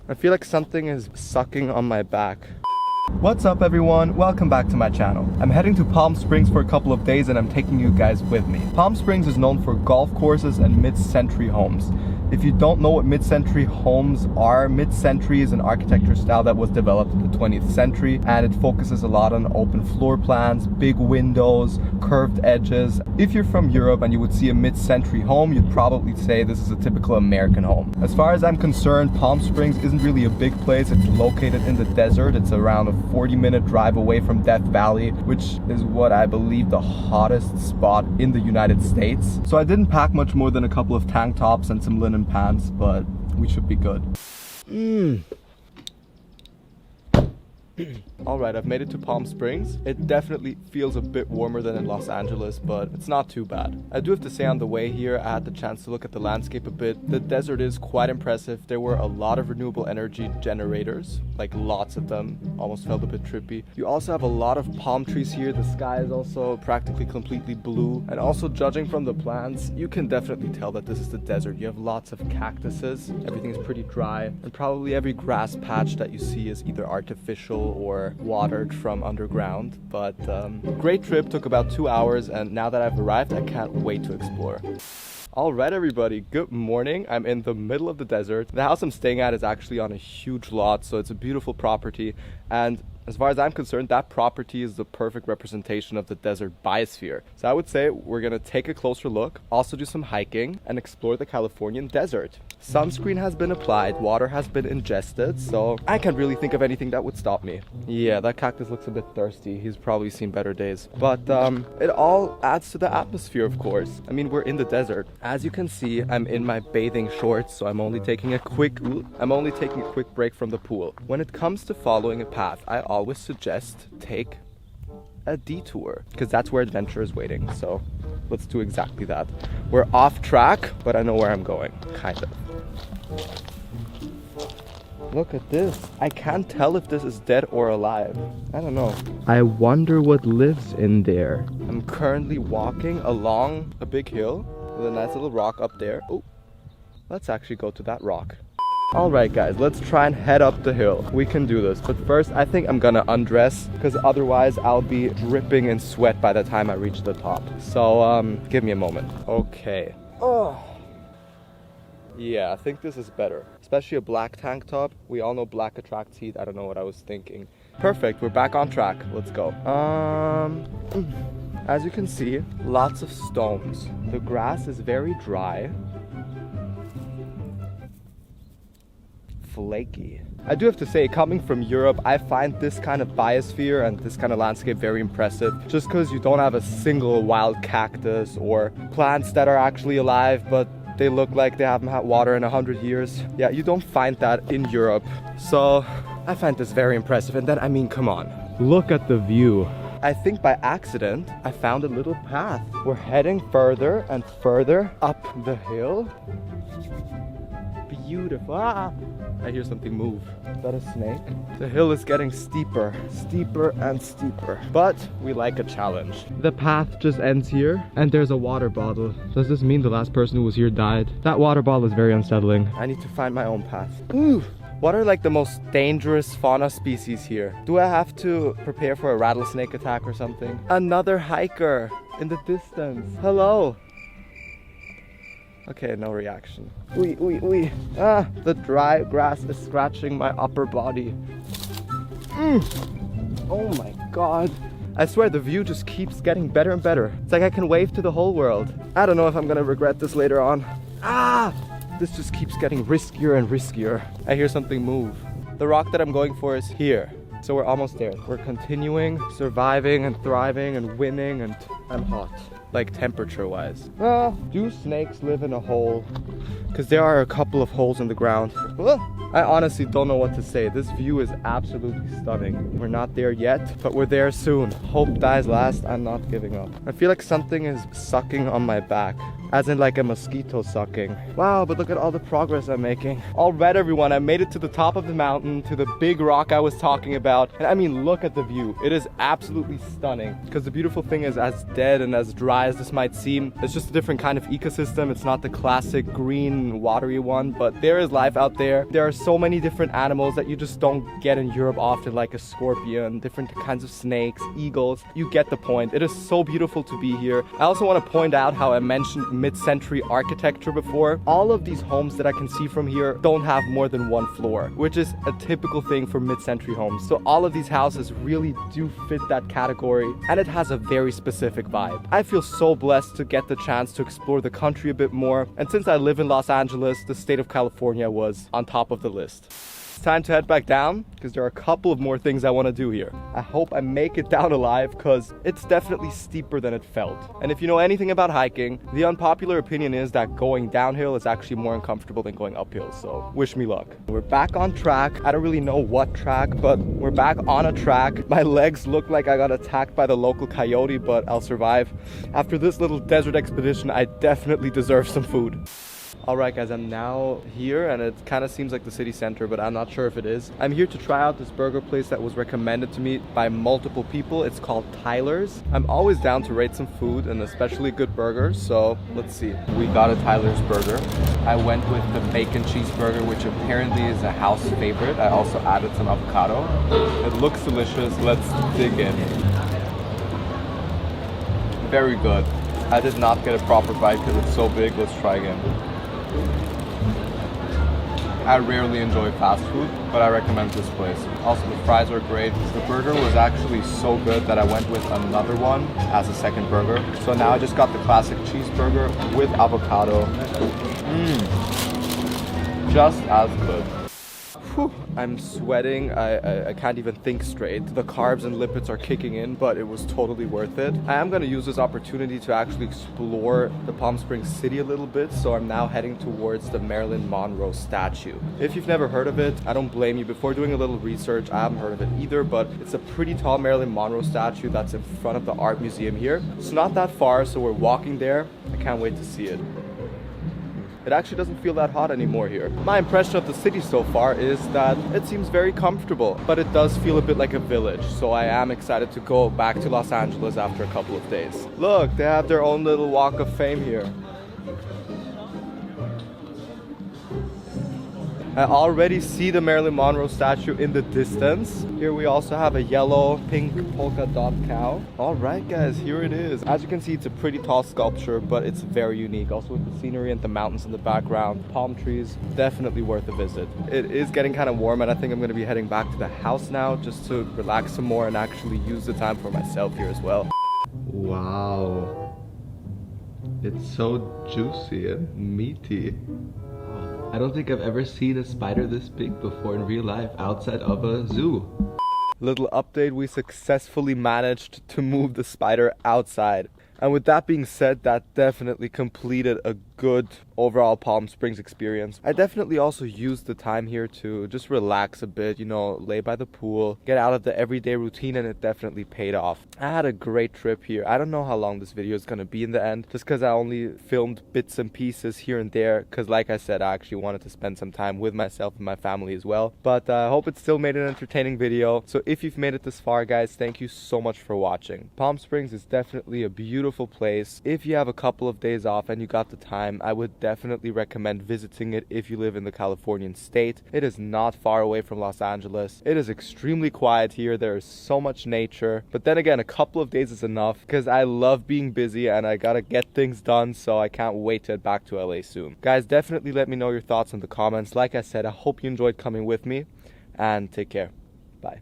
I feel like something is sucking on my back. What's up everyone? Welcome back to my channel. I'm heading to Palm Springs for a couple of days and I'm taking you guys with me. Palm Springs is known for golf courses and mid-century homes. If you don't know what mid-century homes are, mid-century is an architecture style that was developed in the 20th century and it focuses a lot on open floor plans, big windows, curved edges. If you're from Europe and you would see a mid-century home, you'd probably say this is a typical American home. As far as I'm concerned, Palm Springs isn't really a big place. It's located in the desert. It's around a 40-minute drive away from Death Valley, which is what I believe the hottest spot in the United States. So I didn't pack much more than a couple of tank tops and some linen pants, but we should be good. Alright, I've made it to Palm Springs. It definitely feels a bit warmer than in Los Angeles, but it's not too bad. I do have to say on the way here, I had the chance to look at the landscape a bit. The desert is quite impressive. There were a lot of renewable energy generators, like lots of them. Almost felt a bit trippy. You also have a lot of palm trees here. The sky is also practically completely blue. And also judging from the plants, you can definitely tell that this is the desert. You have lots of cactuses. Everything is pretty dry. And probably every grass patch that you see is either artificial or watered from underground. But great trip, took about 2 hours, and now that I've arrived, I can't wait to explore. Alright everybody, good morning. I'm in the middle of the desert. The house I'm staying at is actually on a huge lot, so it's a beautiful property, and as far as I'm concerned, that property is the perfect representation of the desert biosphere. So I would say we're gonna take a closer look, also do some hiking, and explore the Californian desert. Sunscreen has been applied, water has been ingested, so I can't really think of anything that would stop me. Yeah, that cactus looks a bit thirsty. He's probably seen better days. But it all adds to the atmosphere, of course. I mean, we're in the desert. As you can see, I'm in my bathing shorts, so I'm only taking a quick break from the pool. When it comes to following a path, I always suggest take a detour, because that's where adventure is waiting. So let's do exactly that. We're off track, but I know where I'm going, kind of. Look at this. I can't tell if this is dead or alive. I don't know. I wonder what lives in there. I'm currently walking along a big hill with a nice little rock up there. Oh, let's actually go to that rock. Alright guys, let's try and head up the hill. We can do this, but first I think I'm gonna undress, because otherwise I'll be dripping in sweat by the time I reach the top. So give me a moment. Okay. Oh. Yeah, I think this is better. Especially a black tank top. We all know black attracts heat. I don't know what I was thinking. Perfect, we're back on track. Let's go. As you can see, lots of stones. The grass is very dry. Flaky. I do have to say, coming from Europe, I find this kind of biosphere and this kind of landscape very impressive, just because you don't have a single wild cactus or plants that are actually alive, but they look like they haven't had water in 100 years. Yeah, you don't find that in Europe. So I find this very impressive. And then, I mean, come on, look at the view. I think by accident, I found a little path. We're heading further and further up the hill. Beautiful. Ah, I hear something move. Is that a snake? The hill is getting steeper and steeper. But we like a challenge. The path just ends here, and there's a water bottle. Does this mean the last person who was here died? That water bottle is very unsettling. I need to find my own path. Ooh. What are like the most dangerous fauna species here? Do I have to prepare for a rattlesnake attack or something? Another hiker in the distance. Hello. Okay, no reaction. Ooh. Ah, the dry grass is scratching my upper body. Oh my god. I swear the view just keeps getting better and better. It's like I can wave to the whole world. I don't know if I'm gonna regret this later on. Ah! This just keeps getting riskier and riskier. I hear something move. The rock that I'm going for is here. So we're almost there. We're continuing, surviving and thriving and winning, and I'm hot. Like temperature wise. Do snakes live in a hole? Because there are a couple of holes in the ground. I honestly don't know what to say. This view is absolutely stunning. We're not there yet, but we're there soon. Hope dies last. I'm not giving up. I feel like something is sucking on my back. As in like a mosquito sucking. Wow, but look at all the progress I'm making. All right, everyone, I made it to the top of the mountain, to the big rock I was talking about. And I mean, look at the view. It is absolutely stunning. Because the beautiful thing is, as dead and as dry as this might seem, it's just a different kind of ecosystem. It's not the classic green, watery one, but there is life out there. There are so many different animals that you just don't get in Europe often, like a scorpion, different kinds of snakes, eagles. You get the point. It is so beautiful to be here. I also want to point out how I mentioned mid-century architecture before. All of these homes that I can see from here don't have more than one floor, which is a typical thing for mid-century homes. So all of these houses really do fit that category, and it has a very specific vibe. I feel so blessed to get the chance to explore the country a bit more, and since I live in Los Angeles, the state of California was on top of the list. It's time to head back down because there are a couple of more things I want to do here. I hope I make it down alive because it's definitely steeper than it felt. And if you know anything about hiking, the unpopular opinion is that going downhill is actually more uncomfortable than going uphill, so wish me luck. We're back on track. I don't really know what track, but we're back on a track. My legs look like I got attacked by the local coyote, but I'll survive. After this little desert expedition, I definitely deserve some food. Alright guys, I'm now here and it kind of seems like the city center, but I'm not sure if it is. I'm here to try out this burger place that was recommended to me by multiple people. It's called Tyler's. I'm always down to rate some food and especially good burgers, so let's see. We got a Tyler's burger. I went with the bacon cheeseburger, which apparently is a house favorite. I also added some avocado. It looks delicious. Let's dig in. Very good. I did not get a proper bite because it's so big. Let's try again. I rarely enjoy fast food, but I recommend this place. Also, the fries are great. The burger was actually so good that I went with another one as a second burger. So now I just got the classic cheeseburger with avocado. Just as good. Whew, I'm sweating. I can't even think straight. The carbs and lipids are kicking in, but it was totally worth it. I am going to use this opportunity to actually explore the Palm Springs city a little bit, so I'm now heading towards the Marilyn Monroe statue. If you've never heard of it, I don't blame you. Before doing a little research, I haven't heard of it either, but it's a pretty tall Marilyn Monroe statue that's in front of the art museum here. It's not that far, so we're walking there. I can't wait to see it. It actually doesn't feel that hot anymore here. My impression of the city so far is that it seems very comfortable, but it does feel a bit like a village, so I am excited to go back to Los Angeles after a couple of days. Look, they have their own little walk of fame here. I already see the Marilyn Monroe statue in the distance. Here we also have a yellow, pink polka dot cow. Alright guys, here it is. As you can see, it's a pretty tall sculpture, but it's very unique. Also with the scenery and the mountains in the background, palm trees, definitely worth a visit. It is getting kind of warm and I think I'm going to be heading back to the house now just to relax some more and actually use the time for myself here as well. Wow. It's so juicy and meaty. I don't think I've ever seen a spider this big before in real life outside of a zoo. Little update, we successfully managed to move the spider outside. And with that being said, that definitely completed a good overall Palm Springs experience. I definitely also used the time here to just relax a bit, you know, lay by the pool, get out of the everyday routine, and it definitely paid off. I had a great trip here. I don't know how long this video is going to be in the end, just because I only filmed bits and pieces here and there, because like I said, I actually wanted to spend some time with myself and my family as well. But I hope it still made an entertaining video. So if you've made it this far, guys, thank you so much for watching. Palm Springs is definitely a beautiful place. If you have a couple of days off and you got the time, I would definitely recommend visiting it if you live in the Californian state. It is not far away from Los Angeles. It is extremely quiet here. There is so much nature. But then again, a couple of days is enough because I love being busy and I gotta get things done, so I can't wait to head back to LA soon. Guys, definitely let me know your thoughts in the comments. Like I said, I hope you enjoyed coming with me and take care. Bye.